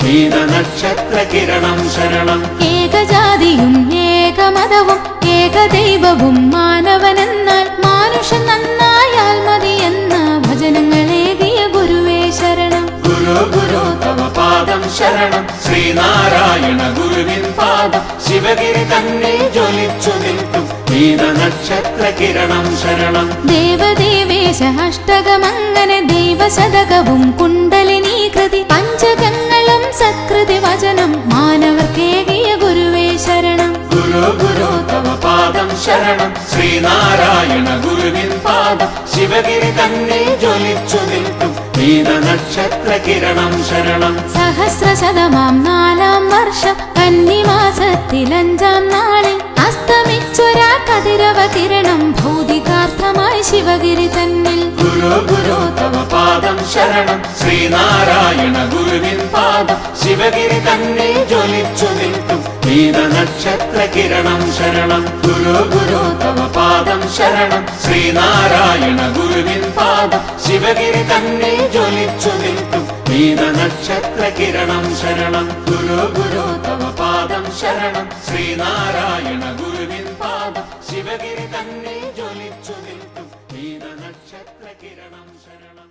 നീലനക്ഷത്രകിരണം ശരണം. ഏകജാതിയും ഏകമതവും ഏകദൈവവും മാനവനെന്നാൽ മാനുഷൻ നന്നായാൽ മതിയെന്ന ഭജനങ്ങളേകിയ ഗുരുവേ ശരണം. ഗുരു ഗുരു തവ പാദം ശരണം. ശ്രീനാരായണ ഗുരുവിൻ പാദം ശിവഗിരി തന്നെ ജ്വലിച്ചു നിൽക്കും നീലനക്ഷത്രകിരണം ശരണം. ദേവദേവേശ അഷ്ടകമങ്ങനെ ദൈവശതകവും കുണ്ടലിനീകൃതി പഞ്ചകങ്ങളും സത്കൃതി വചനം മാനവർക്കേകിയ ഗുരുവേ ശരണം. ഗുരു ഗുരു തവ പാദം ശരണം. ശ്രീനാരായണ ഗുരുവിൻ പാദം ശിവഗിരി തന്നെ ജ്വലിച്ചു നിൽക്കും നീലനക്ഷത്രകിരണം ശരണം. സഹസ്രശതമാം 4-ാം വർഷം കന്നിമാസത്തിൽ 5-ാം നാളിൽ അസ്തമിച്ചൊരാ കതിരവ കിരണം ഭൗതികാർത്ഥമായി ശിവഗിരി തന്നിൽ. ഗുരു ഗുരു തവ പാദം ശരണം. ശ്രീനാരായണ ഗുരുവിൻ പാദം ശിവഗിരി തന്നെ ജ്വലിച്ചു നിൽക്കും നീലനക്ഷത്രകിരണം ശരണം. ഗുരു ഗുരു തവ പാദം ശരണം. ശ്രീനാരായണ ഗുരുവിൻ പാദം ശിവഗിരി തന്നെ ജ്വലിച്ചു നിൽക്കും നീലനക്ഷത്രകിരണം ശരണം. ഗുരു ഗുരു തവ പാദം ശരണം. ശ്രീനാരായണ ഗുരുവിൻ പാദം ശിവഗിരി തന്നെ ജ്വലിച്ചു നിൽക്കും നീലനക്ഷത്രകിരണം ശരണം.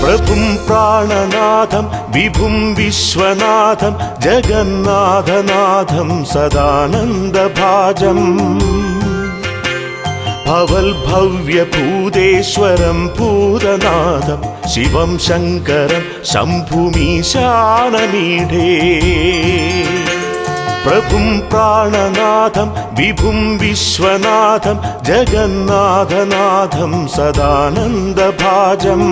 പ്രഭും പ്രാണനാഥം വിഭും വിശ്വനാഥം ജഗന്നാഥനാഥം സദാനന്ദഭാജം ഭവൽഭവ്യഭൂതേശ്വരം ഭൂതനാഥം ശിവം ശങ്കരം ശംഭുമീശാനമീഢേ പ്രഭും പ്രാണനാഥം വിഭും വിശ്വനാഥം ജഗന്നാഥനാഥം സദാനന്ദഭാജം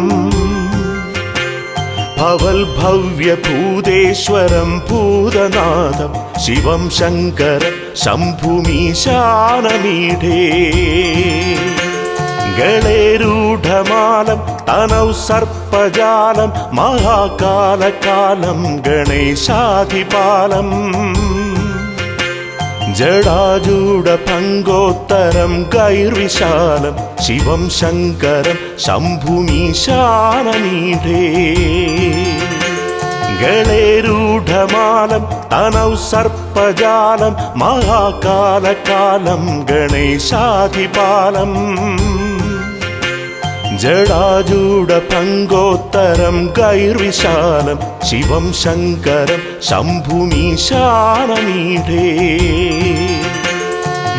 ഭവൽഭവ്യഭൂതേശ്വരം ഭൂതനാഥം ശിവം ശങ്കരം ശംഭുമീശാനമീഢേ ഗളേരൂഢമാലം തനൗ സർപ്പജാലം മഹാകാലകാലം ഗണേശാധിപാലം ജടാജൂഢപങ്കോത്തരം ഗൈർവിശാലം ശിവം ശങ്കരം ശംഭുമീശാനമീഢേ ഗളേരൂഢമാലം തനൗ സർപ്പജാലം മഹാകാലകാലം ഗണേശാധിപാലം ജടാജൂഢപങ്കോത്തരം ഗൈർവിശാലം ശിവം ശങ്കരം ശംഭുമീശാനമീഢേ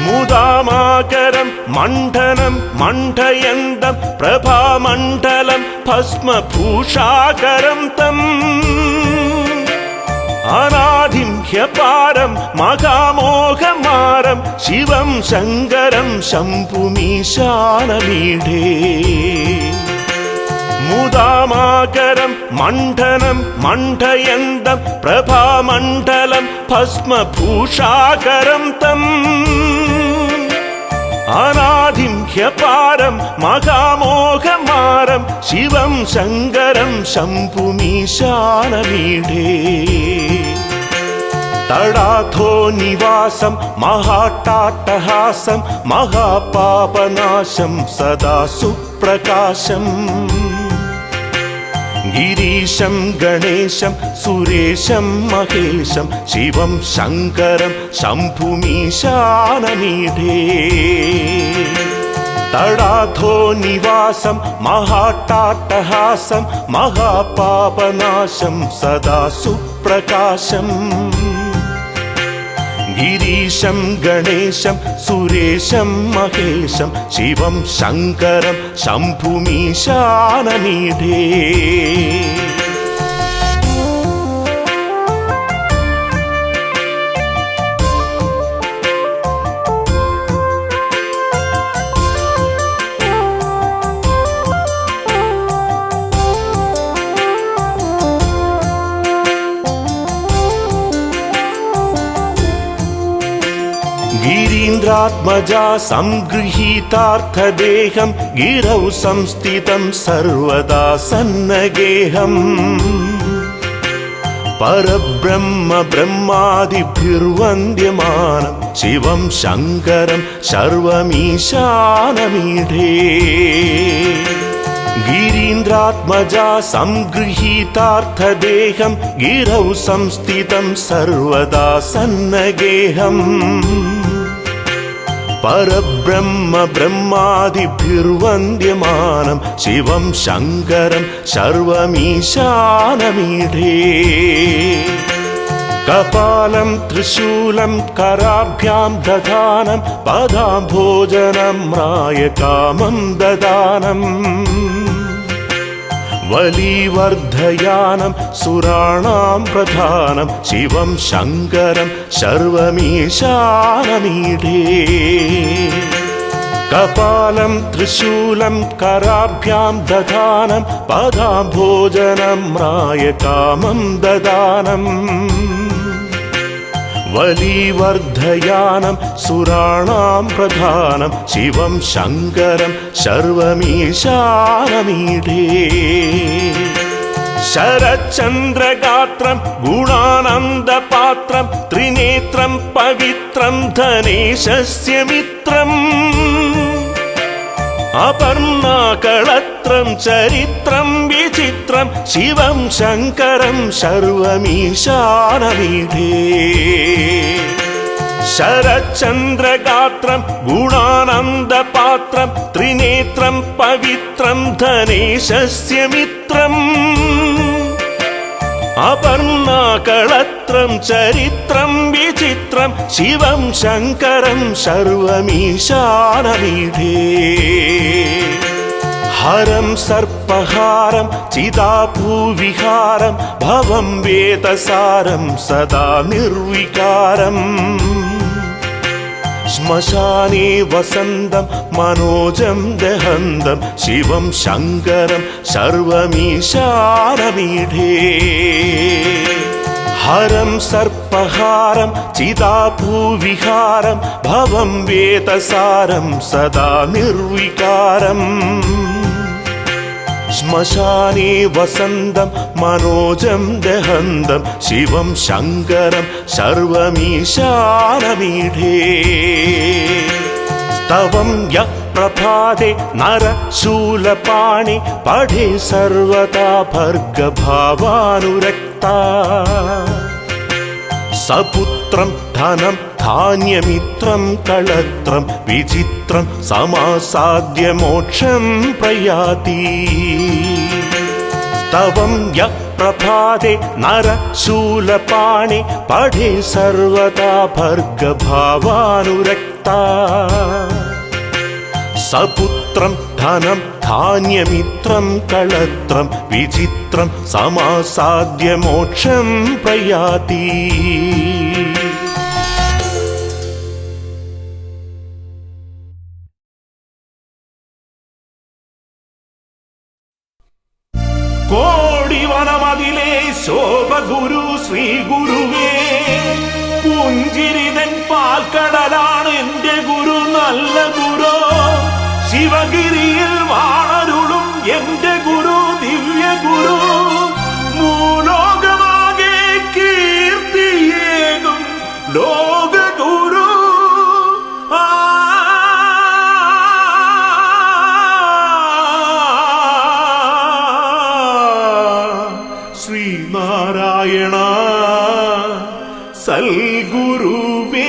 മുദാമാകരം മണ്ഡനം മണ്ഡയന്തം പ്രഭാമണ്ഡലം ഭസ്മഭൂഷാകരം തം അനാദിം ഹ്യപാരം മഹാമോഹമാരം ശിവം ശങ്കരം ശംഭുമീശാനമീഢേ മുദാമാകരം മണ്ഡനം മണ്ഡയന്തം പ്രഭാമണ്ഡലം ഭസ്മഭൂഷാകരം തം അനാദിം ഹ്യപാരം മഹാമോഹമാരം ശിവം ശങ്കരം ശംഭുമീശാനമീഢേ തടാധോ നിവാസം മഹാട്ടാട്ടഹാസം മഹാപാപനാശം സദാ സുപ്രകാശം ഗിരീശം ഗണേശം സുരേശം മഹേശം ശിവം ശങ്കരം ശംഭുമീശാനമീഢേ തടാധോ നിവാസം മഹാട്ടാട്ടഹാസം മഹാപാപനാശം സദാ സുപ്രകാശം ഗിരീശം ഗണേശം സുരേശം മഹേശം ശിവം ശങ്കരം ശംഭുമീശാനമീഢേ ഗിരീന്ദ്ര ഗിരീന്ദ്രാത്മജാ സംഗൃഹീതാർത്ഥദേഹം ഗിരൗ സംസ്ഥിതം സർവദാ സന്നഗേഹം പരബ്രഹ്മ ബ്രഹ്മാദിഭിർവന്ദ്യമാനം ശിവം ശങ്കരം സർവമീശാനമീഢേ ഗിരീന്ദ്രാത്മജാ സംഗൃഹീതാർത്ഥദേഹം ഗിരൗ സംസ്ഥിതം സർവദാ സന്നഗേഹം പരബ്രഹ്മ ബ്രഹ്മാദിഭിർവന്ദ്യമാനം ശിവം ശങ്കരം സർവമീശാനമീഢേ കപാലം ത്രിശൂലം കരാഭ്യാം ദധാനം പദാംഭോജനം മ്രായകാമം ദദാനം വലിവർദ്ധയാനം സുരാണാം പ്രധാനം ശിവം ശങ്കരം സർവമീശാനമീഢേ കപാലം ത്രിശൂലം കരാഭ്യാം ദധാനം പദാംഭോജനം മ്രായകാമം ദദാനം വലിവർദ്ധയാനം സുരാണാം പ്രധാനം ശിവം ശങ്കരം സർവമീശാനമീഢേ ശരചന്ദ്രഗാത്രം ഗുണാനന്ദപാത്രം ത്രിനേത്രം പവിത്രം ധനേശസ്യ മിത്രം അപർണാകളത്രം ചരിത്രം വിചിത്രം ശിവം ശങ്കരം സർവമീശാനമീഢേ ശരചന്ദ്രഗാത്രം ഗുണാനന്ദപാത്രം ത്രിനേത്രം പവിത്രം ധനേശസ്യ മിത്രം അപർണാകളത്രം ചരിത്രം വിചിത്രം ശിവം ശങ്കരം സർവമീശാനമീഢേ ഹരം സർപ്പഹാരം ചിതാഭൂവിഹാരം ഭവം വേദസാരം സദാ നിർവികാരം ശ്മശാനേ വസന്തം മനോജം ദഹന്തം ശിവം ശങ്കരം സർവമീശാനമീഢേ ഹരം സർപ്പഹാരം ചിതാഭൂവിഹാരം ഭവം വേദസാരം സദാ നിർവികാരം ശ്മശാനേ വസന്തം മനോജം ദഹന്തം ശിവം ശങ്കരം സർവമീശാനമീഢേ സ്തവം യ പ്രഭാതേ നരശൂലപാണി പഠേ സർവദാ ഭർഗഭാവാനുരക്താ സപുത്രം ധനം ധാന്യമിത്രം കളത്രം വിചിത്രം സമാസാദ്യ മോക്ഷം പ്രയാതി സ്തവം യ പ്രഭാതേ നരശൂലപാണി പഠേ സർവദാ ഭർഗഭാവാനുരക്താ സപുത്രം ധനം ധാന്യമിത്രം കളത്രം വിചിത്രം സമാസാദ്യ മോക്ഷം പ്രയാതി കോടിവനമതിലേ ശോഭഗുരു ശ്രീ ഗുരുവേ പുഞ്ചിരിതൻ പാൽക്കടലാണ് എന്റെ ഗുരു നല്ല ഗുരു ശിവഗിരിയിൽ വാണരുളും എന്റെ ഗുരു ദിവ്യ ഗുരു മൂലോകമാകെ കീർത്തിയേകും ലോക ഗുരു ശ്രീനാരായണ സൽഗുരുവേ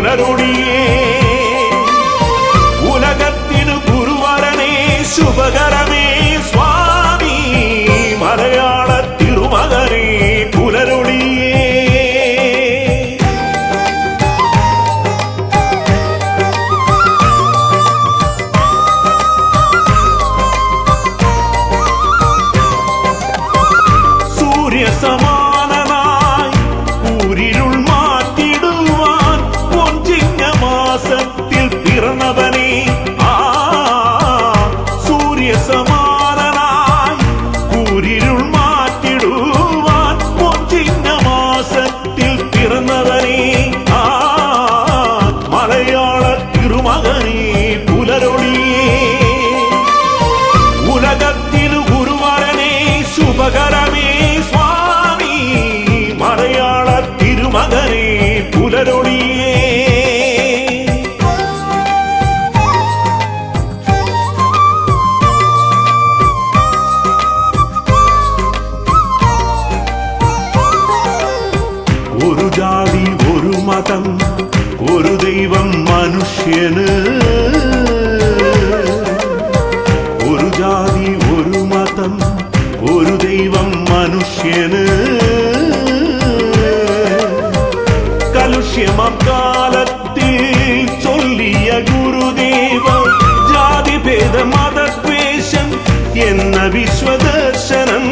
പുലരൊളിയേ ഉലകത്തിനു ഗുരുവരനേ ശുഭകരമേ സ്വാമി മലയാള തിരുമകനേ പുലരൊളിയേ സൂര്യസമാനനായി കൂരിരുൾ മാറ്റിടുവാൻ പൊൻചിങ്ങമാസത്തിൽ പിറന്നവനേ സൂര്യസമാനനായി കൂരിരുൾ മാറ്റിടുവാൻ പൊൻചിങ്ങമാസത്തിൽ പിറന്നവനേ മലയാള തിരുമകനേ പുലരൊളിയേ ഉലകത്തിനു ഗുരുവരനേ ശുഭകരമേ സ്വാമി മലയാള തിരുമകനേ പുലരൊളിയേ ഒരു ജാതി ഒരു മതം ഒരു ദൈവം മനുഷ്യന് ഒരു ജാതി ഒരു മതം ഒരു ദൈവം മനുഷ്യന് കലുഷ്യമാലത്തിൽ ചൊല്ലിയ ഗുരുദേവ ജാതിഭേദ മതദ്വേഷം എന്ന വിശ്വദർശനം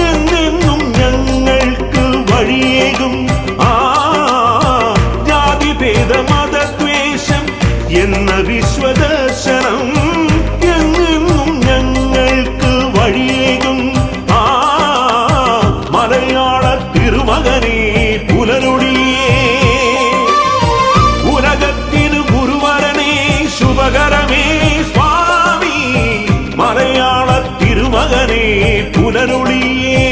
എന്നെന്നും ഞങ്ങൾക്ക് വഴിയേകും ജാതിഭേദ മതദ്വേഷം എന്ന വിശ്വദർശനം എന്നെന്നും ഞങ്ങൾക്ക് വഴിയേകും മലയാള തിരുമകനേ പുലരൊളിയേ ഉലകത്തിനു ഗുരുവരനേ ശുഭകരമേ സ്വാമി മലയാള തിരുമകനേ പുലരൊളിയേ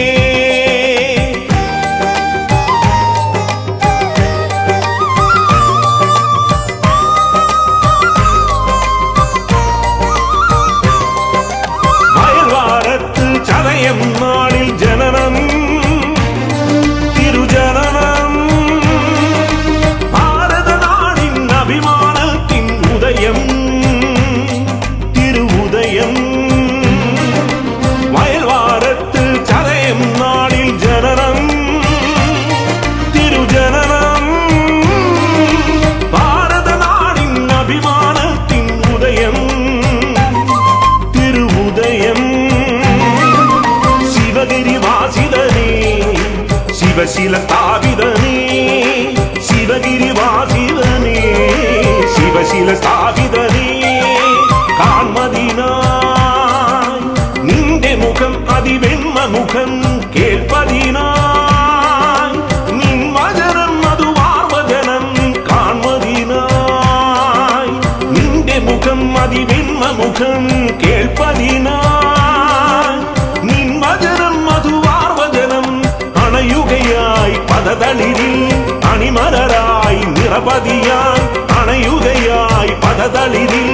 വയൽവാരത്ത് ചതയം നാളിൽ ജനനം തിരുജനനം ഭാരതനാടിൻ അഭിമാനത്തിൻ ഉദയം തിരുവുദയം വയൽവാരത്ത് ചതയം നാളിൽ ജനനം തിരുജനനം ഭാരതനാടിൻ അഭിമാനത്തിൻ ഉദയം തിരുവുദയം ശിവഗിരിവാസിതനേ ശിവശില സ്ഥാപിതനേ ശിവഗിരിവാസിതനേ ശിവശില സ്ഥാപിതനേ കാൺമതിനായി നിന്റെ മുഖം അതിവെണ്മ മുഖം കേൾപ്പതിനായി നിൻ വചനം അതു വാർവചനം കാൺമതിനായി നിന്റെ മുഖം അതിവെണ്മ മുഖം കേൾപ്പതിനായി നിൻ വചനം അതു വാർവചനം അണയുകയായി പദതളിരിൽ അണിമലരായി നിറപതിയായി അണയുകയായി പദതളിരിൽ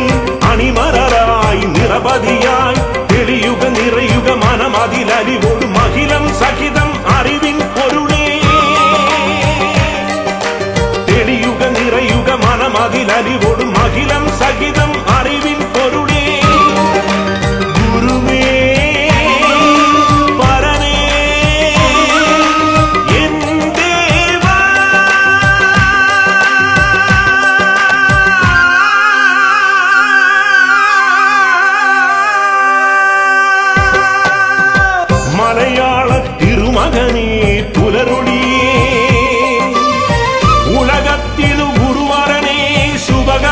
അണിമലരായി നിറപതിയായി തെളിയുക നിറയുക മനമതിലലിവോട് മഹിളം സഹിതം അറിവിൻ പൊരുളേ തെളിയുക നിറയുക മനമതിലലിവോട് മഹിളം സഹിതം അറിവിൻ പൊരുളേ ഗുരുവേ പരനേ എൻ ദേവാ മലയാള തിരുമകനേ പുലരൊളിയേ ഉലകത്തിനു ഗുരുവരനേ ശുഭക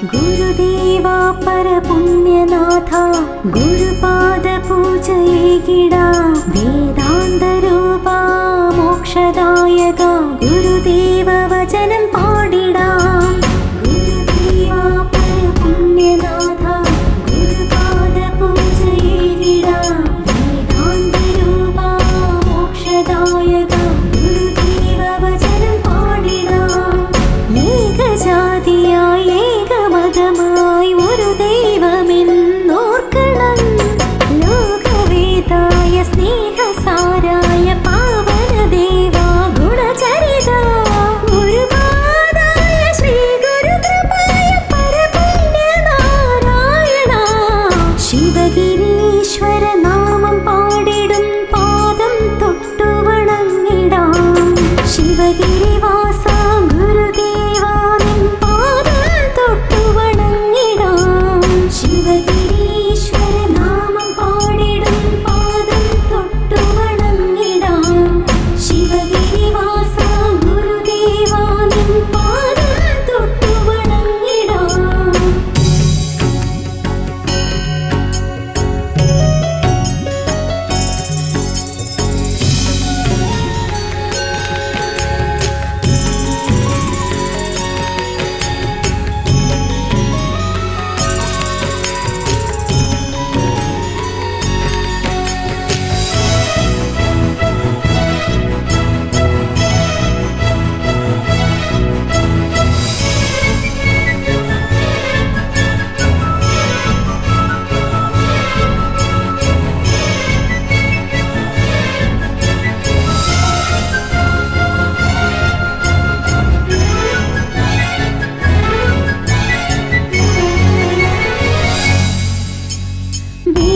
ഗുരുദേവാ പരപുണ്യനാഥ ഗുരുപാദ പൂജയേകിടാ വേദാന്തരൂപാ മോക്ഷദായക ഗുരുദേവ വചനം പാടിടാം ഗുരുദേവാ പരപുണ്യനാഥ ഗുരുപാദ പൂജയേകിടാ വേദാന്തരൂപാ മോക്ഷദായക ഗുരുദേവ വചനം പാടിടാം ഏകജാതിയായി ഏകമതമായി ഒരു ദൈവമെന്നോർക്കണം ലോകവേദായ സ്നേഹസാരായ പാവനദേവാ ഗുണചരിത ഗുരുപാദായ ശ്രീ ഗുരുകൃപായ പരപുണ്യനാരായണ ശിവഗിരീശ്വര നാമം പാടിടും പാദം തൊട്ടു വണങ്ങിടാം ശിവഗിരിവാസ ഗുരുദേവാ നിൻ പാദം തൊട്ടു വണങ്ങിടാം ശിവഗിരീശ്വര നാമം പാടിടും പാദം തൊട്ടു വണങ്ങിടാം ശിവഗിരിവാസ ഗുരുദേവാ നിൻ പാദം തൊട്ടു വണങ്ങിടാം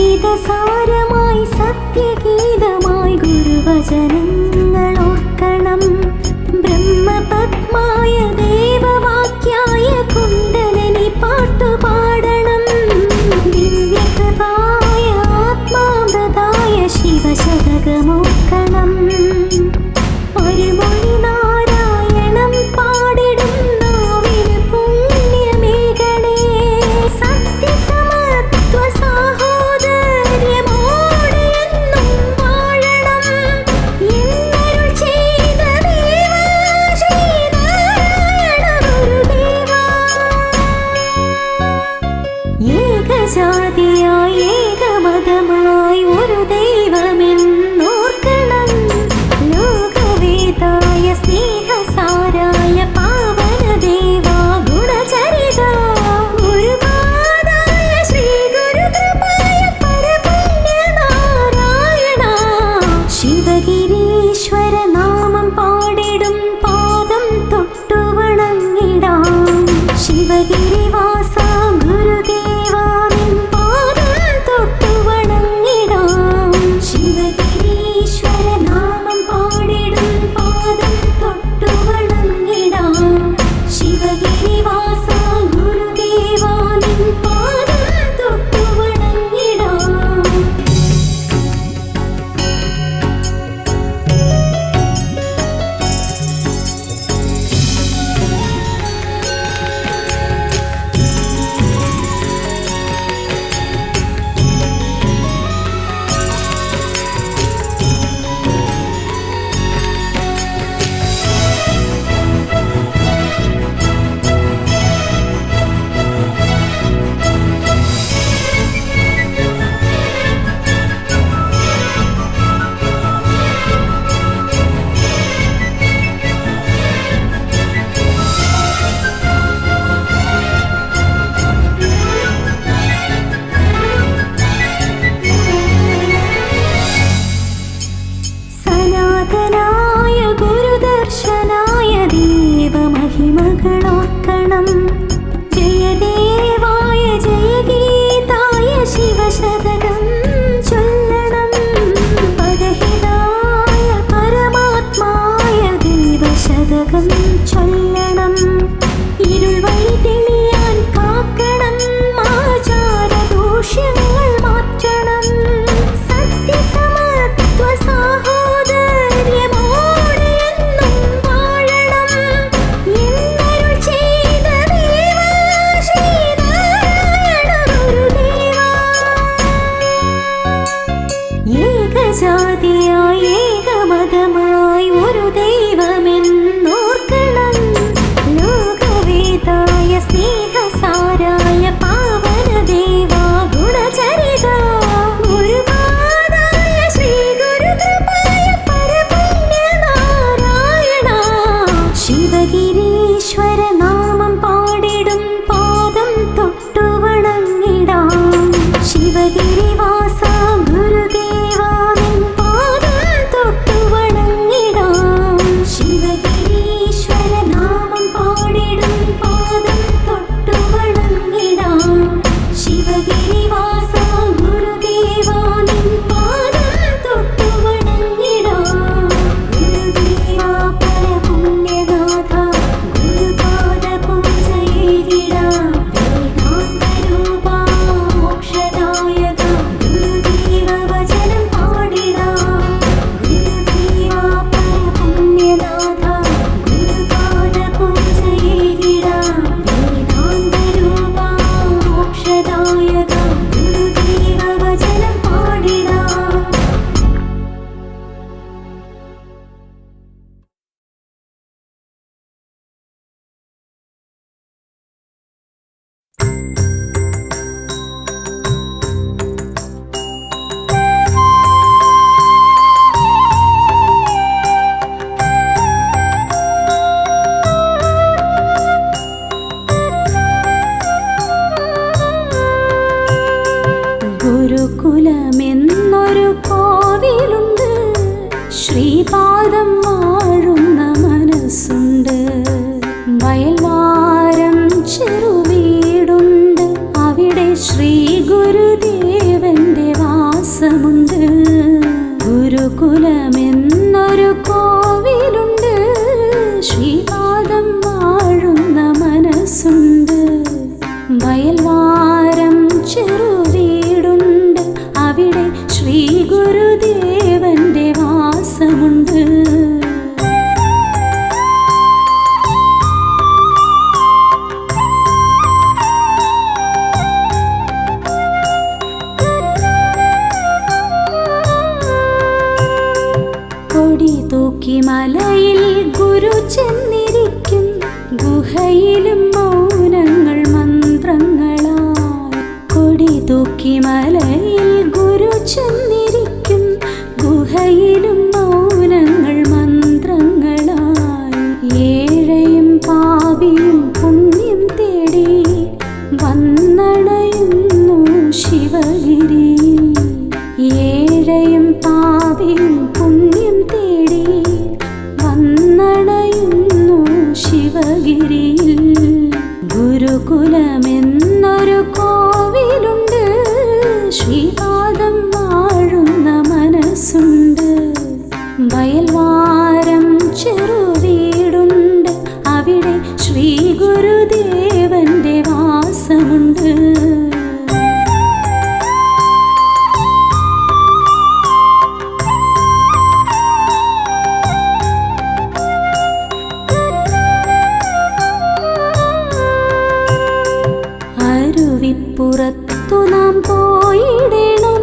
വേദസാരമായി സത്യഗീതമായി ഗുരുവചനങ്ങൾ ഓർക്കണം ബ്രഹ്മപത്മായ ദേവവാക്യായ കുണ്ടലിനി പാട്ടുപാടണം ദിവ്യകൃപായ ആത്മാമൃതായ ശിവശതകമോർക്കണം ഒരു മൊഴി നാരായണം പാടിടും നാവിന് പുണ്യമേകണേ സത്യസമത്വ സാഹോദര്യമോടെ എന്നും വാഴണം ശിവഗിരീശ്വരനാമം പാടിടും പാദം തൊട്ടു വണങ്ങിടാം. ശിവഗിരിവാസ ഗുരുദേവാ നിൻ പാദം തൊട്ടു വണങ്ങിടാം. ശിവഗിരീശ്വരനാമം പാടിടും പാദം തൊട്ടു വണങ്ങിടാം. ശിവഗിരിവാസ ഗുരുദേവാ നിൻ പാദം തൊട്ടു വണങ്ങിടാം. ഗുരുദേവാ പരപുണ്യനാഥ ഗുരുപാദ പൂജയേകിടാം. വേദാന്തരൂപാ മോക്ഷദായക ഗുരുദേവ വചനം പാടിടാം. ഗുരുദേവാ പരപുണ്യനാഥ ഗുരുപാദ പൂജയേകിടാം. വേദാന്തരൂപാ മോക്ഷദായക ഗുരുദേവ വചനം പാടിടാം. ഗുരുകുലമെന്നൊരു കോവിലുണ്ട്. ശ്രീപാദം വാഴുന്ന മനസ്സുണ്ട്. വയൽവാരം ചെറുവീടുണ്ട്. അവിടെ ശ്രീ ഗുരുദേവന്റെ വാസമുണ്ട്. ഗുരുകുലമെന്നൊരു കോവിലുണ്ട്. ശ്രീപാദം വാഴുന്ന മനസ്സുണ്ട്. വയൽവാരം ചെറുവീടുണ്ട്. അവിടെ ശ്രീ ഗുരുദേവന്റെ വാസമുണ്ട്. കൊടി തൂക്കി മലയിൽ ഗുരു ചെന്നിരിക്കും. ഗുഹയിലും മൗനങ്ങൾ മന്ത്രങ്ങളായി. കൊടി തൂക്കി മലയിൽ ഗുരു ചെന്നിരിക്കും. ഗുഹയിലും മൗനങ്ങൾ മന്ത്രങ്ങളായി. ഏഴയും പാപിയും പുണ്യം തേടി വന്നണയുന്നു ശിവഗിരിയിൽ. ഏഴയും പാപിയും പുണ്യം തേടി വന്നണയുന്നു ശിവഗിരിയിൽ. ഗുരുകുലമെന്നൊരു കോവിലുണ്ട്. ശ്രീപാദം വാഴുന്ന മനസ്സുണ്ട്. വയൽവാരം ചെറുവീടുണ്ട്. അവിടെ ശ്രീ ഗുരുദേവന്റെ വാസമുണ്ട്. അരുവിപ്പുറത്തു നാം പോയിടണം.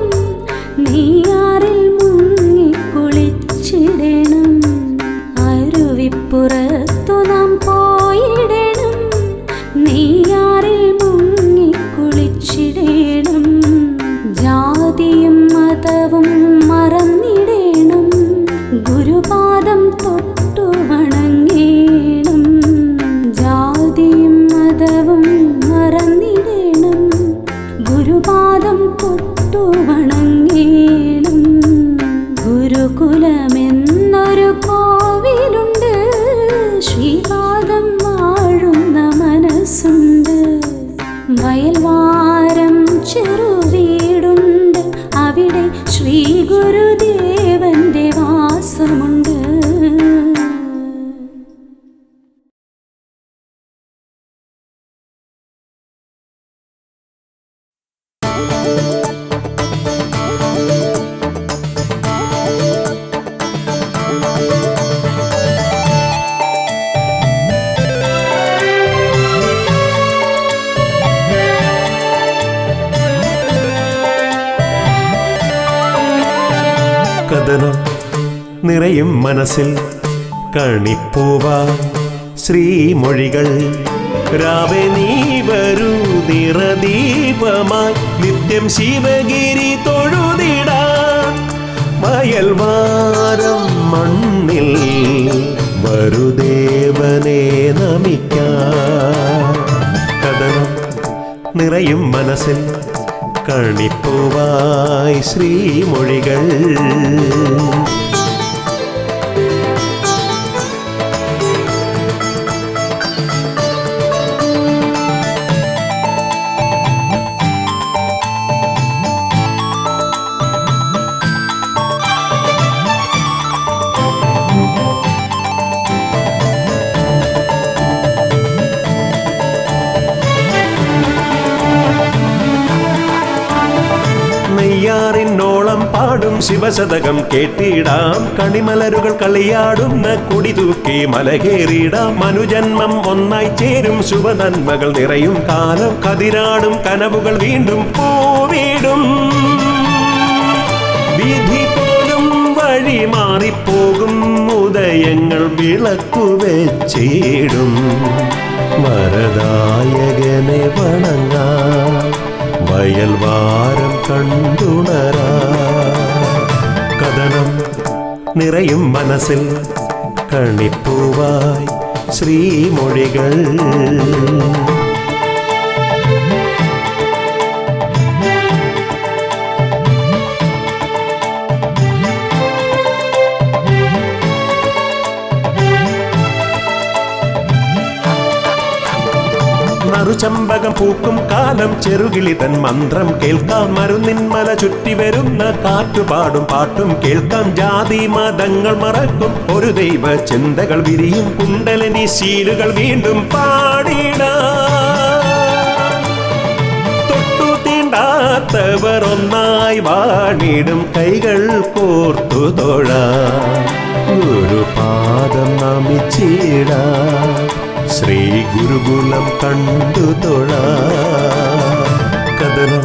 നെയ്യാറിൽ മുങ്ങിക്കുളിച്ചിടണം. അരുവിപ്പുറത്തു നാം പോയിടണം. നെയ്യാറിൽ മുങ്ങിക്കുളിച്ചിടണം. ജാതിയും മതവും മറന്നിടണം. ഗുരുപാദം തൊട്ടു വണങ്ങേണം. ജാതിയും മതവും മറന്നിടണം. ഗുരുപാദം തൊട്ടു വണങ്ങേണം. ഗുരുകുലമെന്നൊരു കോവിലുണ്ട്. ശ്രീപാദം വാഴുന്ന മനസ്സുണ്ട്. വയൽവാരം ചെറുവീടുണ്ട്. അവിടെ ശ്രീ ഗുരുദേവന്റെ വാസമുണ്ട്. കഥനം നിറയും മനസ്സിൽ കണിപ്പൂവാ ശ്രീമൊഴികൾ. രാവേ നീ വരൂ നിറദീപമായി നിത്യം ശിവഗിരി തൊഴുതിടാൻ. വയൽവാരം മണ്ണിൽ വരുദേവനെ നമിക്കാം. കഥനം നിറയും മനസ്സിൽ കണിപ്പൂവായി ശ്രീമൊഴികൾ. നെയ്യാറിനോളം പാടും ശിവശതകം കേട്ടിടാം. കണിമലരുകൾ കളിയാടുന്ന കുടി തൂക്കി മലകേറിടാം. മനുജന്മം ഒന്നായി ചേരും ശുഭനന്മകൾ നിറയും കാലം. കതിരാടും കനവുകൾ വീണ്ടും പൂവിടും. വിധി പോലും വഴി മാറിപ്പോകും. ഉദയങ്ങൾ വിളക്കുവെച്ചിടും. വരദായകനെ വണങ്ങാം. വയൽവാരം കണ്ടുണരാ. കഥനം നിറയും മനസ്സിൽ കണിപ്പൂവായി ശ്രീമൊഴികൾ. നറുചമ്പകം പൂക്കും കാലം ചെറുകിളി തൻ മന്ത്രം കേൾക്കാം. മരുന്നിൻ മല ചുറ്റി വരുന്ന കാറ്റുപാടും പാട്ടും കേൾക്കാം. ജാതി മതങ്ങൾ മറക്കും ഒരു ദൈവ ചിന്തകൾ വിരിയും. കുണ്ടലിനി ശീലുകൾ വീണ്ടും പാടിടാം. തൊട്ടു തീണ്ടാത്തവർ ഒന്നായി വാണിടും. കൈകൾ കോർത്തു തൊഴാം. ഗുരുപാദം നമിച്ചിടാം. ശ്രീ ഗുരുകുലം കണ്ടു തൊഴാം. കഥനം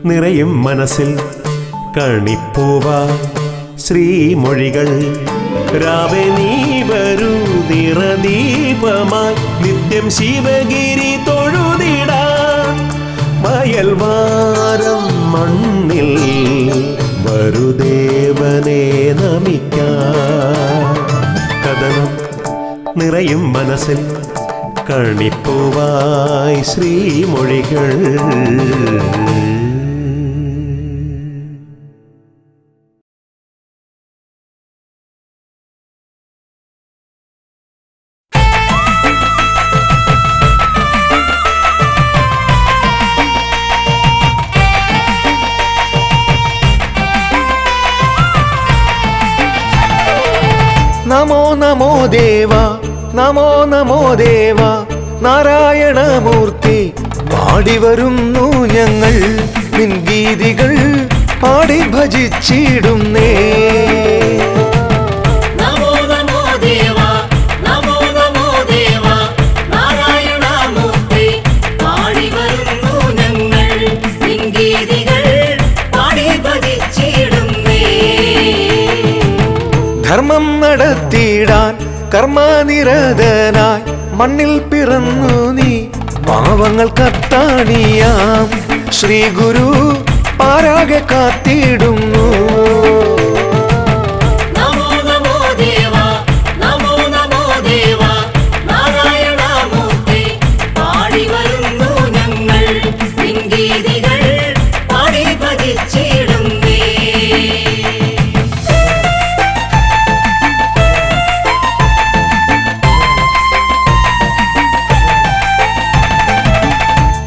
നിറയും മനസ്സിൽ കണിപ്പൂവാ ശ്രീമൊഴികൾ. രാവേ നീ വരൂ നിറദീപമായി നിത്യം ശിവഗിരി തൊഴുതിടാം. വയൽവാരം മണ്ണിൽ വരുദേവനെ നമിക്കാം. കഥനം നിറയും മനസ്സിൽ കണിപ്പൂവായി ശ്രീമൊഴികൾ. നമോ നമോ ദേവ നമോ നമോ ദേവ നാരായണമൂർത്തി. പാടിവരുന്നു ഞങ്ങൾ നിൻ ഗീതികൾ പാടി ഭജിച്ചിടുന്നേ. നമോ നമോ ദേവ നമോ നമോ ദേവ നാരായണമൂർത്തി. പാടി വരുന്നു ഞങ്ങൾ നിൻ ഗീതികൾ പാടി ഭജിച്ചിടുന്നേ. ധർമ്മം നടത്തിയിടാൻ കർമ്മനിരതനായി മണ്ണിൽ പിറന്നു നീ. പാവങ്ങൾ കത്താണിയാം ശ്രീ ഗുരു പാരാകെ കാത്തിടുന്നു. നമോ നമോ ദേവ നമോ നമോ ദേവ നാരായണമൂർത്തി. പാടി വരുന്നു ഞങ്ങൾ നിൻ ഗീതികൾ പാടി ഭജിച്ചിടുന്നേ.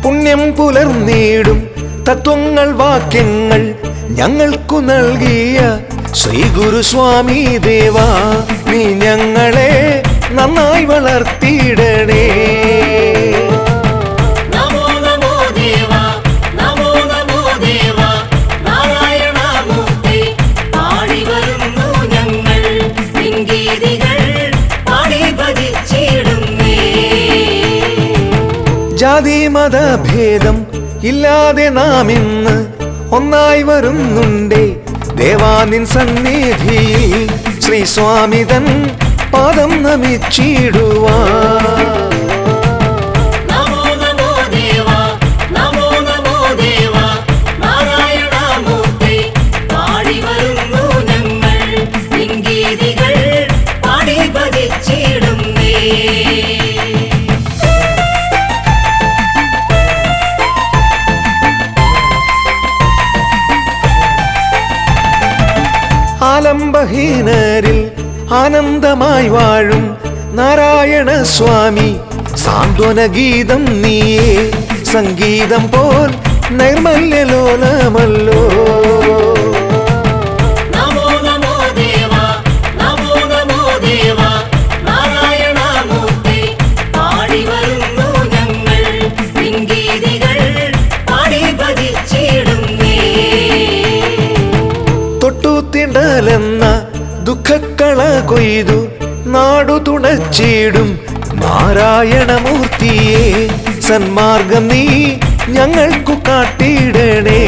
പുണ്യം പുലർന്നിടും തത്വങ്ങൾ വാക്യങ്ങൾ ഞങ്ങൾക്കു നൽകിയ ശ്രീ ഗുരുസ്വാമി ദേവ. നീ ഞങ്ങളെ നന്നായി വളർത്തിയിടണേ. നമോ നമോ ദേവ നമോ നമോ ദേവ നാരായണമൂർത്തി. പാടി വരുന്നു ഞങ്ങൾ നിൻ ഗീതികൾ പാടി ഭജിച്ചിടുന്നേ. ജാതി മതഭേദം ഇല്ലാതെ നാം ഇന്ന് ഒന്നായി വരുന്നുണ്ടേ. ദേവാ നിൻ സന്നിധിയിൽ ശ്രീ സ്വാമിതൻ പാദം നമിച്ചിടുവാൻ. നമോ നമോ ദേവ നമോ നമോ ദേവ നാരായണമൂർത്തി. പാടി വരുന്നു ഞങ്ങൾ നിൻ ഗീതികൾ പാടി ഭജിച്ചിടുന്നേ. ഭാവഹീനരിൽ ആനന്ദമായി വാഴും നാരായണ സ്വാമി സാന്ത്വന ഗീതം നീയേ സംഗീതം പോൽ നൈർമല്യലോലമല്ലോ നമോ നമോ ദേവ നമോ നമോ ദേവ നാരായണമൂർത്തി പാടി വരുന്നു ഞങ്ങൾ നിൻഗീതികൾ പാടി ഭജിച്ചിടുന്നേ തൊട്ടുത്തിണ്ടലെന്ന ദുഃഖക്കള കൊയ്തു നാടു തുണച്ചിടും നാരായണമൂർത്തിയെ സന്മാർഗം നീ ഞങ്ങൾക്കു കാട്ടിയിടണേ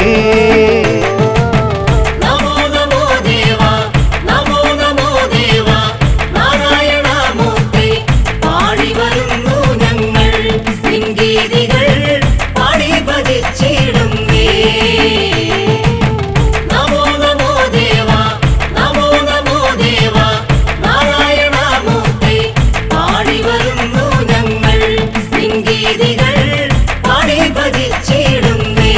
നമോ നമോ ദേവ നമോ നമോ ദേവ നാരായണമൂർത്തി പാടി വരുന്നു ഞങ്ങൾ നിൻഗീതികൾ പാടി ഭജിച്ചിടുന്നേ നമോ നമോ ദേവ നമോ നമോ ദേവ നാരായണമൂർത്തി പാടി വരുന്നു ഞങ്ങൾ നിൻഗീതികൾ പാടി ഭജിച്ചിടുന്നേ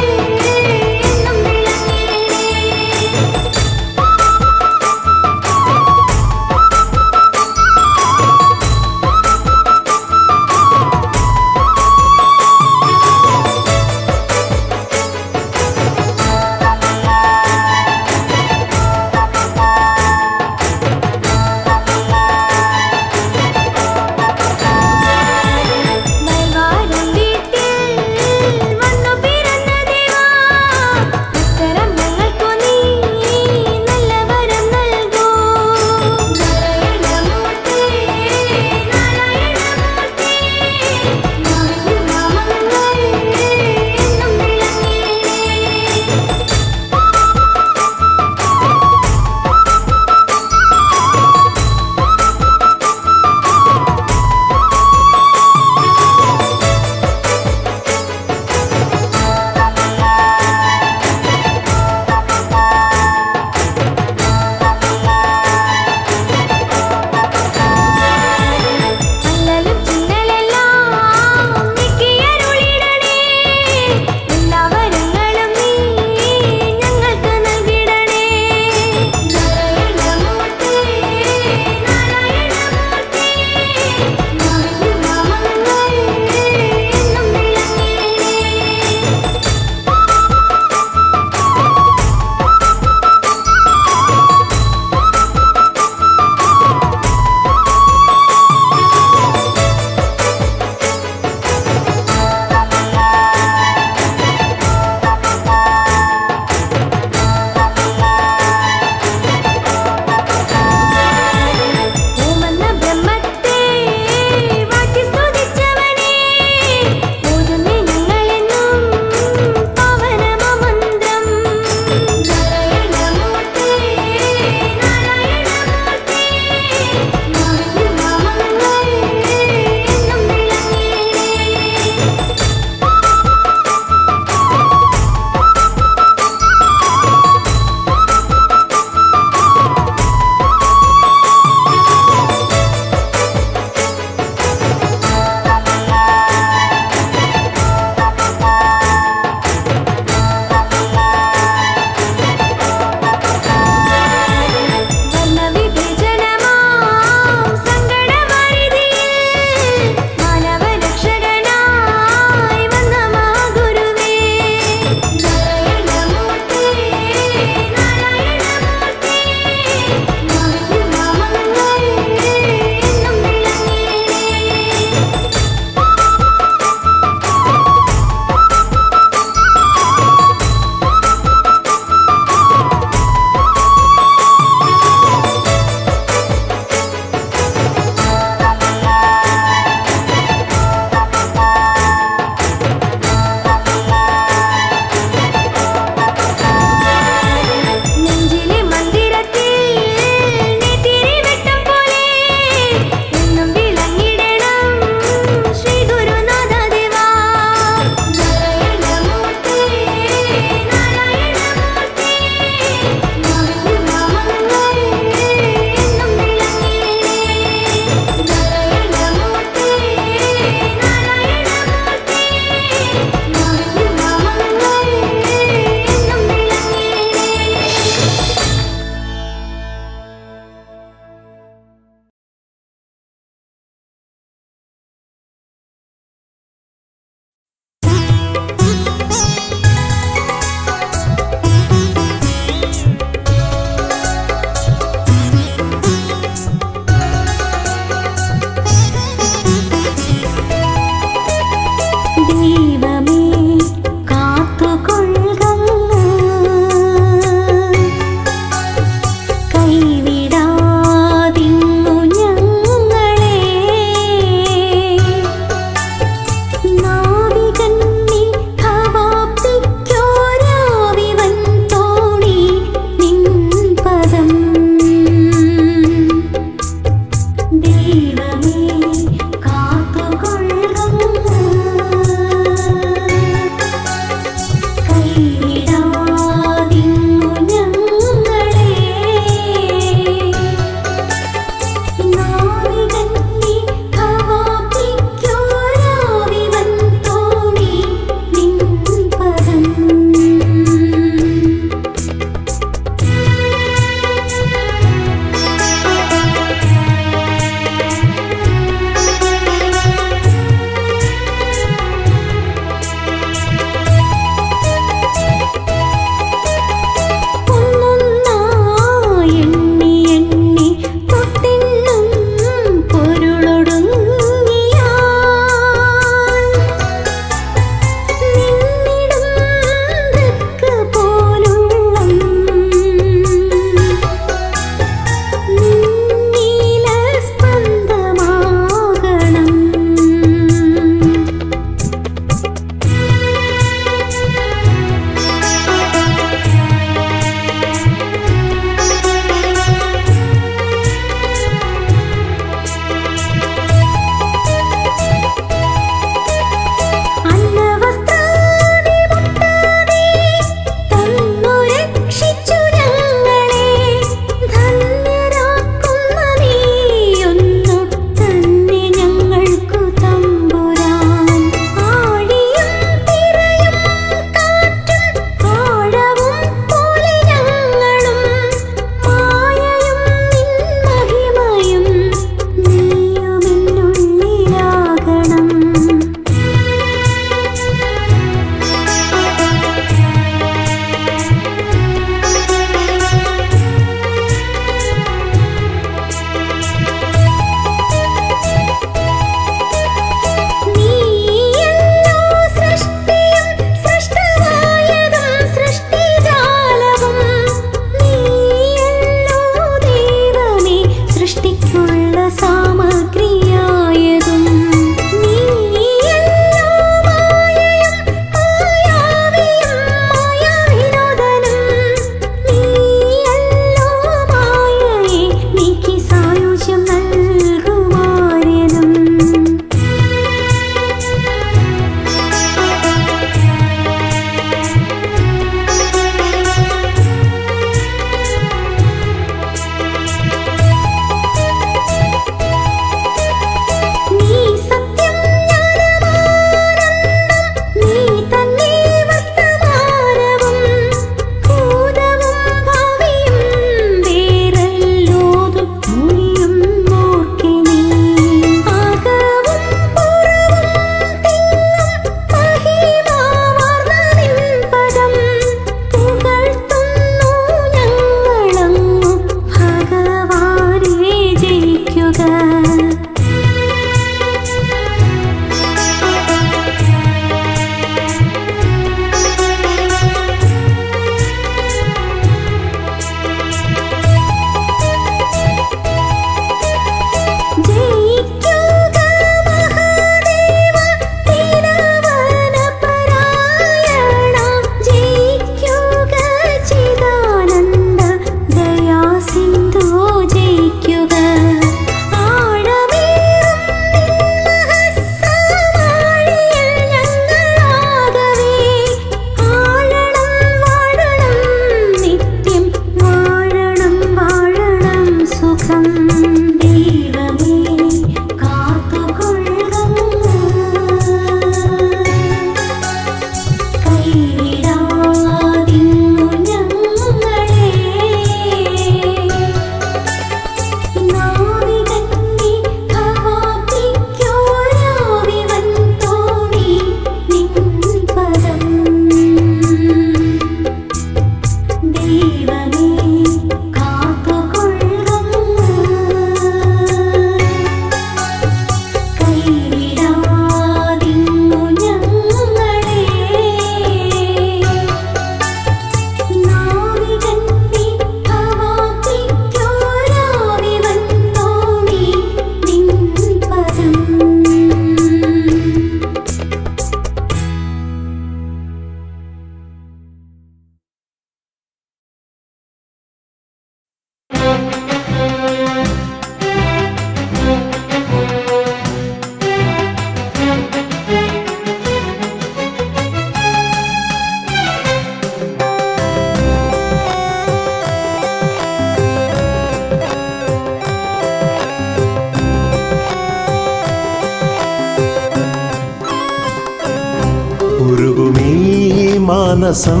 മാനസം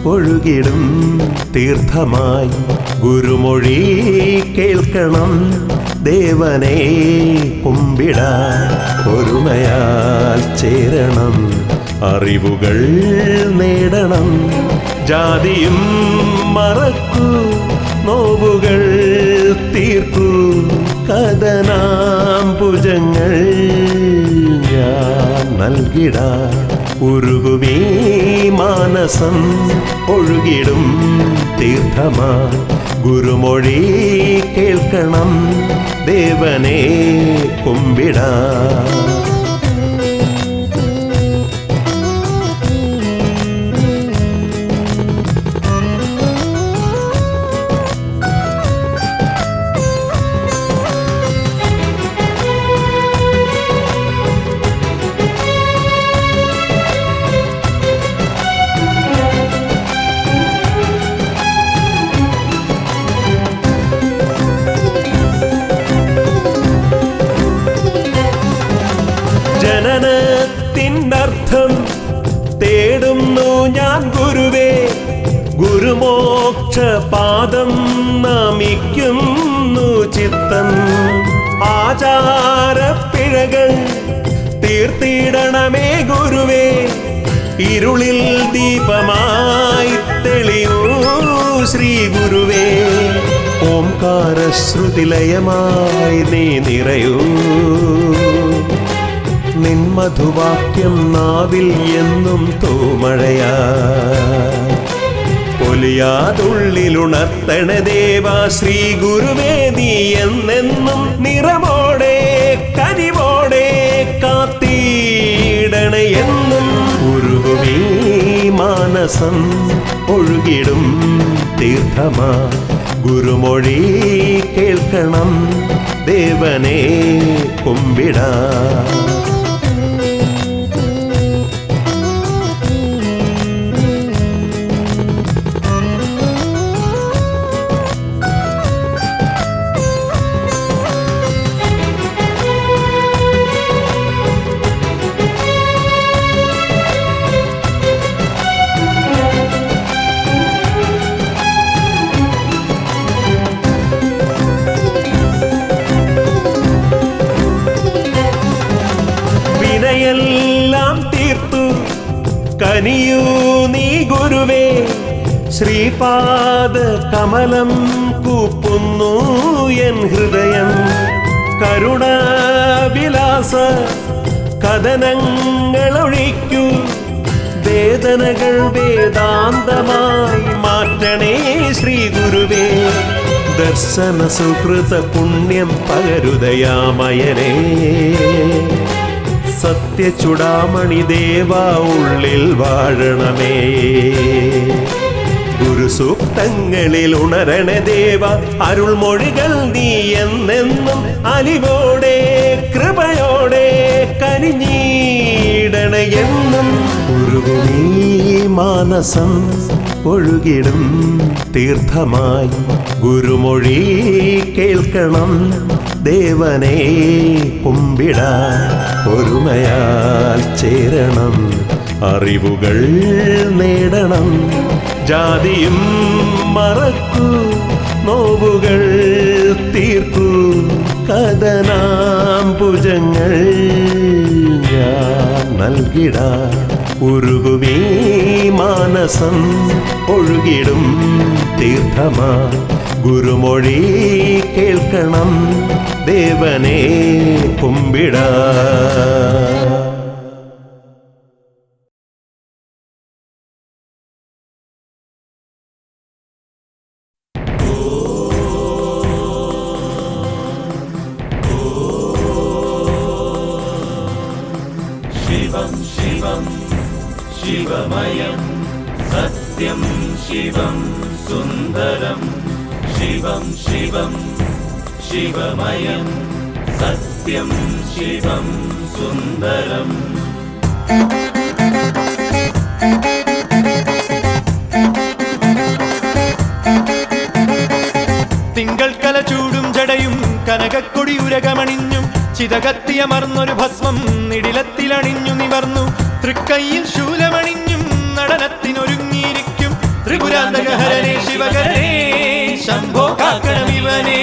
ഒഴുകിടും തീർത്ഥമായി ഗുരുമൊഴി കേൾക്കണം ദേവനെ കുമ്പിടാൻ ഒരുമയാൽ ചേരണം അറിവുകൾ നേടണം ജാതിയും മറക്കൂ നോവുകൾ തീർക്കൂ കഥനാംബുജങ്ങൾ ഞാൻ നൽകിടാം ഉരുകുമീ മാനസം ഒഴുകിടും തീർത്ഥമാ ഗുരുമൊഴി കേൾക്കണം ദേവനെ കുമ്പിടാം ജനനത്തിനർത്ഥം തേടുന്നു ഞാൻ ഗുരുവേ ഗുരുമോക്ഷപാദം നമിക്കുന്നു ചിത്തം ആചാരപ്പിഴകൾ തീർത്തിടണമേ ഗുരുവേ ഇരുളിൽ ദീപമായി തെളിയൂ ശ്രീ ഗുരുവേ ഓംകാരശ്രുതിലയമായി നീ നിറയൂ നിന്മധുവാക്യം നാവിൽ എന്നും തൂമഴയാ പൊലിയാതുള്ളിലുണർത്തണ ദേവാ ശ്രീ ഗുരുവേ നീ എന്നെന്നും നിറമോടെ കനിവോടെ കാത്തിടണ എന്നും ഉരുകുമീ മാനസം ഒഴുകിടും തീർത്ഥമാ ഗുരുമൊഴി കേൾക്കണം ദേവനെ കുമ്പിടാം എല്ലാം തീർത്തു കനിയൂ നീ ഗുരുവേ ശ്രീപാദ കമലം കൂപ്പുന്നു എൻ ഹൃദയം കരുണാവിലാസ കഥനങ്ങളൊഴിക്കൂ വേദനകൾ വേദാന്തമായി മാറ്റണേ ശ്രീ ഗുരുവേ ദർശന സുകൃത പുണ്യം പകരുദയാമയനേ സത്യചുടാമണി ദേവാ ഉള്ളിൽ വാഴണമേ ഗുരുസൂക്തങ്ങളിൽ ഉണരണ ദേവ അരുൾമൊഴികൾ നീ എന്നെന്നും അലിവോടെ കൃപയോടെ കനിഞ്ഞീടണ എന്നും ഉരുകുമീ മാനസം ഒഴുകിടും തീർത്ഥമായി ഗുരുമൊഴി കേൾക്കണം ദേവനെ കുമ്പിടാൻ ഒരുമയാൽ ചേരണം അറിവുകൾ നേടണം ജാതിയും മറക്കൂ നോവുകൾ തീർക്കൂ കഥനാംബുജങ്ങൾ ഞാൻ നൽകിടാം ഉരുകുമീ മാനസം ഒഴുകിടും തീർത്ഥമാ ഗുരുമൊഴി കേൾക്കണം ദേവനെ കുമ്പിടാം शिवं शिवं शिवमयं सत्यं शिवं सुन्दरं शिवं शिवं शिवमयं सत्यं शिवं सुन्दरम् തിങ്കൾക്കല ചൂടും ജടയും കനകക്കൊടിയുരകമണിഞ്ഞും ചിതകത്തിയമർന്നൊരു ഭസ്മം നിടിലത്തിലണിഞ്ഞു നിവർന്നു തൃക്കൈയിൽ ശൂലമണിഞ്ഞും നടനത്തിനൊരുങ്ങിയിരിക്കും ത്രിപുരാന്തകഹരനെ ശിവകരനെ ശംഭോ കാക്കണമിവനെ.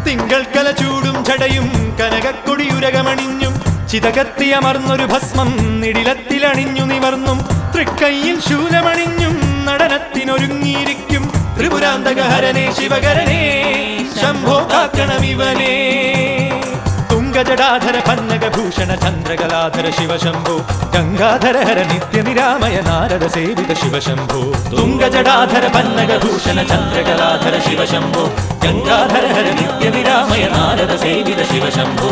തിങ്കൾ കല ചൂടും ജടയും കനകക്കൊടിയുരകമണിഞ്ഞും ചിതകത്തിയമർന്നൊരു ഭസ്മം നിടിലത്തിലണിഞ്ഞു നിവർന്നും തൃക്കൈയിൽ ശൂലമണിഞ്ഞും നടനത്തിനൊരുങ്ങിയിരിക്കും ത്രിപുരാന്തകഹരനെ ശിവകരനെ ശംഭോ കാക്കണമിവനെ. തുംഗജടാധര പന്നകഭൂഷണ ചന്ദ്രകലാധര ശിവശംഭോ ഗംഗാധര ഹര നിത്യനിരാമയ നാരദ സേവിത ശിവശംഭോ. തുംഗജടാധര പന്നകഭൂഷണ ചന്ദ്രകലാധര ശിവശംഭോ ഗംഗാധര ഹര നിത്യനിരാമയ നാരദ സേവിത ശിവശംഭോ.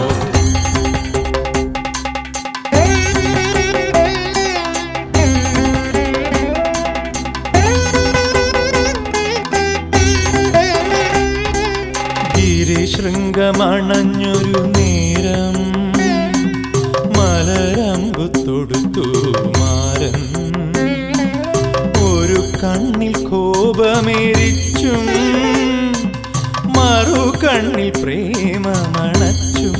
ശൃംഗമണഞ്ഞൊരു നേരം മലരമ്പു തൊടുത്തു മാരൻ ഒരു കണ്ണിൽ കോപമേരിച്ചും മറു കണ്ണിൽ പ്രേമമണച്ചും.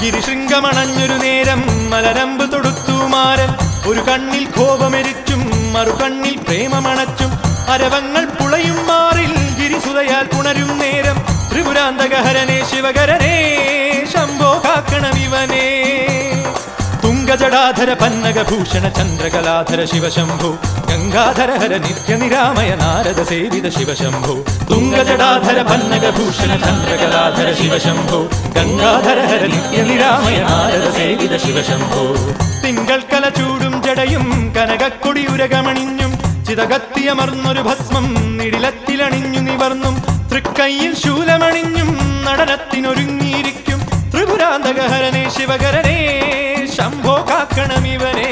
ഗിരിശൃംഗമണഞ്ഞൊരു നേരം മലരമ്പ് തൊടുത്തു മാരൻ ഒരു കണ്ണിൽ കോപമെരിച്ചും മറു കണ്ണിൽ പ്രേമമണച്ചും. അരവങ്ങൾ പുളയും മാറിൽ ഗിരിസുതയാൽ പുണരും നേരം ത്രിപുരാന്തകഹരനെ ശിവകരനെ ശംഭോ കാക്കണമിവനെ. തുംഗജടാധര പന്നകഭൂഷണ ചന്ദ്രകലാധര ശിവശംഭോ ഗംഗാധര ഹര നിത്യനിരാമയ നാരദ സേവിത ശിവശംഭോ. തുംഗജടാധര പന്നകഭൂഷണ ചന്ദ്രകലാധര ശിവശംഭോ ഗംഗാധര ഹര നിത്യനിരാമയ നാരദ സേവിത ശിവശംഭോ. തിങ്കൾ കല ചൂടും ജടയും കനകക്കൊടിയുരകമണിഞ്ഞും ചിതകത്തിയമർന്നൊരു ഭസ്മം നിടിലത്തിലണിഞ്ഞു നിവർന്നും തൃക്കൈയിൽ ശൂലമണിഞ്ഞും നടനത്തിനൊരുങ്ങിയിരിക്കും ത്രിപുരാന്തകഹരനെ ശിവകരനെ ശംഭോ കാക്കണമിവനെ.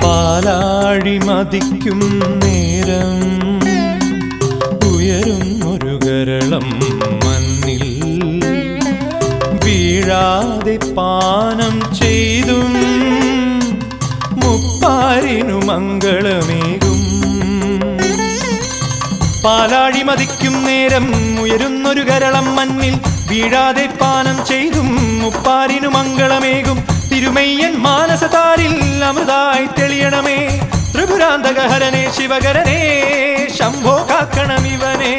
പാലാഴി മതിക്കും നേരം ഉയരുന്നൊരു ഗരളം മണ്ണിൽ വീഴാതെ പാനം ചെയ്തും മുപ്പാരിനു മംഗളമേകും. പാലാഴി മതിക്കും നേരം ഉയരുന്നൊരു ഗരളം മണ്ണിൽ വീഴാതെ പാനം ചെയ്തും മുപ്പാരിനു മംഗളമേകും. തിരുമയ്യൻ മാനസതാരിൽ അമൃതായി തെളിയണമേ ത്രിപുരാന്തകഹരനെ ശിവകരനെ ശംഭോ കാക്കണമിവനെ.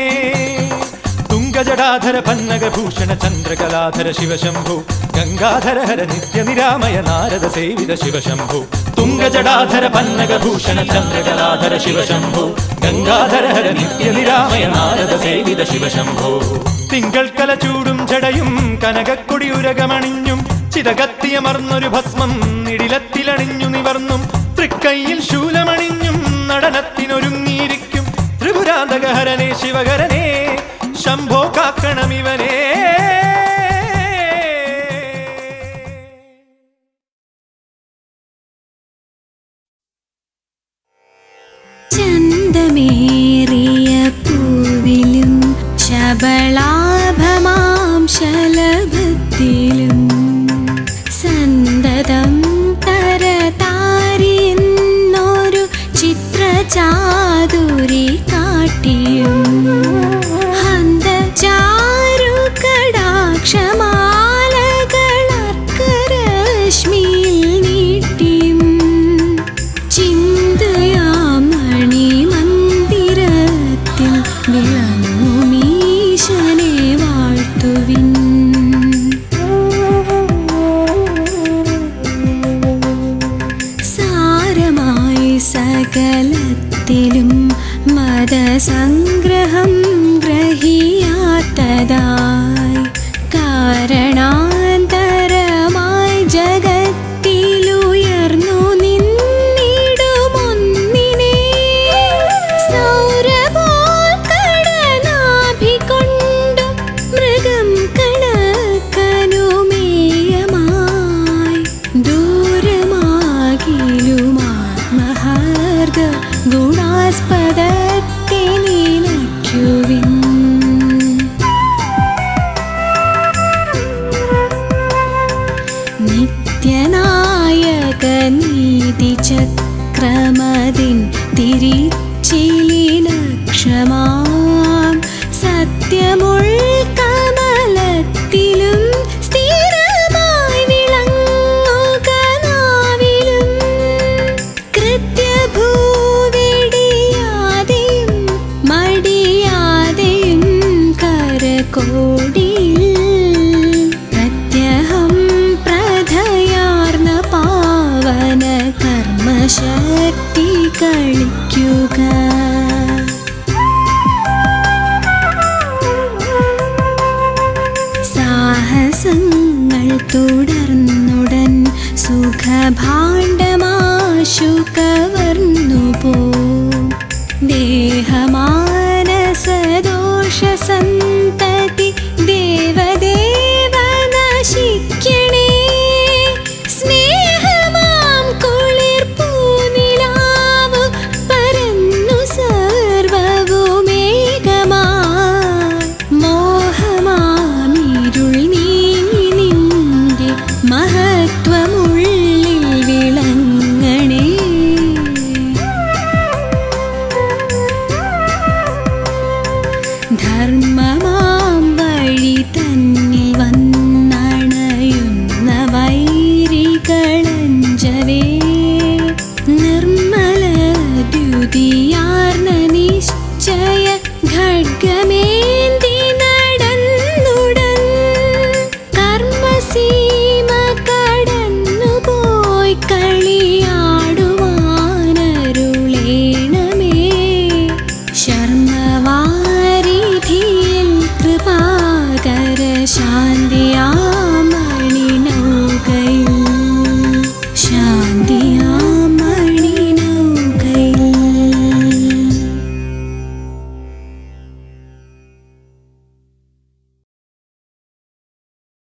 തുംഗജടാധര പന്നകഭൂഷണ ചന്ദ്രകലാധര ശിവശംഭോ ഗംഗാധര ഹര നിത്യനിരാമയ നാരദ സേവിത ശിവശംഭോ. തുംഗജടാധര പന്നകഭൂഷണ ചന്ദ്രകലാധര ശിവശംഭോ ഗംഗാധര ഹര നിത്യനിരാമയ നാരദ സേവിത ശിവശംഭോ. തിങ്കൾ കല ചൂടും ജടയും കനകക്കൊടിയുരകമണിഞ്ഞും ചിതകത്തിയമർന്നൊരു ഭസ്മം നിടിലത്തിലണിഞ്ഞു നിവർന്നും തൃക്കൈയിൽ ശൂലമണിഞ്ഞും നടനത്തിനൊരുങ്ങിയിരിക്കും ത്രിപുരാന്തകഹരനെ ശിവകരനെ ശംഭോ കാക്കണമിവനെ. ചന്തമേറിയ പൂവിലും ശബളാഭമാം ശലഭത്തിലും സന്തതം തരതാരിന്നൊരു ചിത്രചാതുരി കാട്ടിയും ഹന്തചാരു കടാക്ഷമാലകളർക്കരശ്മിയിൽ നീട്ടിയും ചിന്തയാം മണിമന്ദിരത്തിൽ വിളങ്ങുമീശനെ വാഴ്ത്തുവിൻ. സാരമായി സകലത്തിലും മതസംഗ്രഹം ഗ്രഹിയാത്തതായി കാരണാന്തരമായി ജഗത്തിലുയർന്നു നിന്നിടുമൊന്നിനെ സൗരഭോൽ കടനാഭികൊണ്ടു മൃഗം കണക്കനുമേയമായി ദൂരമാകിലുമാത്മഹാർഗ ഗുണാസ്പദത്തെ നിലയ്ക്കുവിൻ. നിത്യനായക നീതിചക്ര അതിൻ തിരിച്ചിലിനക്ഷമാം സത്യമുൾക്കമലത്തിലും സ്ഥിരമായി വിളങ്ങുക നാവിലും കൃത്യഭൂവെടിയാതെയും മടിയാതെയും കരകോടിയിൽ പ്രത്യഹം പ്രധയാർന്ന പാവന കർമ്മശക്തി കളിക്കുക. സാഹസങ്ങൾ തുടർന്നുടൻ സുഖഭാണ്ഡമാശു കവർന്നു പോം. ദേഹമാനസദോഷസന്തതി ദേവദേവ നശിക്കണേ. സ്നേഹമാം കുളിർ പൂനിലാവ് പരന്നു സർവവുമേകമായി. മോഹമാമിരുൾ നീങ്ങി നിന്റെ മഹത്വമുള്ളിൽ വിളങ്ങണേ. ധർമ്മമാം വഴി തന്നിൽ വന്നണയുന്ന വൈരികളഞ്ചവേ. നിർമ്മല ദ്യുതിയാർന്ന നിശ്ചയ ഖഡ്ഗമേന്തി നടന്നുടൻ കർമ്മസീമ കടന്നുപോയി കളിയാ